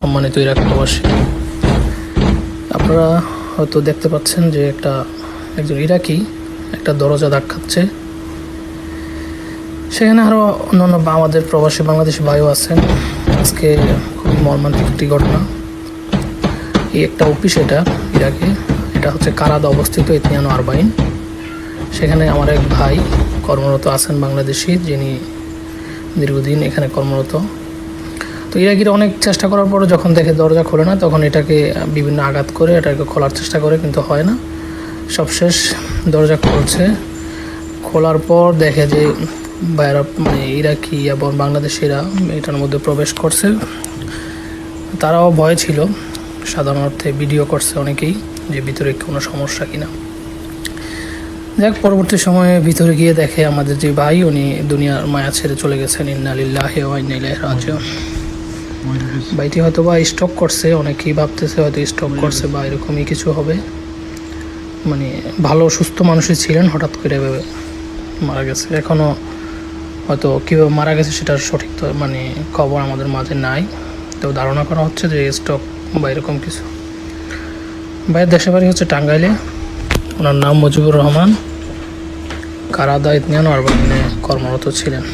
সম্মানিত ইরাক প্রবাসী, আপনারা হয়তো দেখতে পাচ্ছেন যে একজন ইরাকি একটা দরজা ধাক্কাচ্ছে। সেখানে আরও অন্যান্য আমাদের প্রবাসী বাংলাদেশি ভাইও আছেন। আজকে খুবই মর্মান্তিক একটি ঘটনা। এই একটা অফিস, ইরাকে, এটা হচ্ছে কারাদে অবস্থিত, ইতনিয়ানো আরবাইন। সেখানে আমার এক ভাই কর্মরত আছেন, বাংলাদেশি, যিনি দীর্ঘদিন এখানে কর্মরত। তো ইরাকিরা অনেক চেষ্টা করার পরে যখন দেখে দরজা খোলে না, তখন এটাকে বিভিন্ন আঘাত করে এটাকে খোলার চেষ্টা করে, কিন্তু হয় না। সবশেষ দরজা খুলছে। খোলার পর দেখে যে বাইরে ইরাকি এবং বাংলাদেশিরা এটার মধ্যে প্রবেশ করছে। তারাও ভয় ছিল, সাধারণ অর্থে ভিডিও করছে অনেকেই যে ভিতরে কোনো সমস্যা কিনা। যাক, পরবর্তী সময়ে ভিতরে গিয়ে দেখে আমাদের যে ভাই, উনি দুনিয়ার মায়া ছেড়ে চলে গেছেন। ইন্না লিল্লাহি ওয়া ইন্না ইলাইহি রাজিউন। ভাইটি হয়তো বা স্ট্রোক করছে, অনেকেই ভাবতেছে হয়তো স্ট্রোক করছে বা এরকমই কিছু হবে। ভালো সুস্থ মানুষই ছিলেন, হঠাৎ করে এভাবে মারা গেছে। এখনও হয়তো কীভাবে মারা গেছে সেটার সঠিক খবর আমাদের মাঝে নাই। তো ধারণা করা হচ্ছে যে স্ট্রোক বা এরকম কিছু। ভাইয়ের দেশের বাড়ি হচ্ছে টাঙ্গাইলে। ওনার নাম মুজিবুর রহমান। কারাদে ইতনিয়ানো আরবাইনে কর্মরত ছিলেন।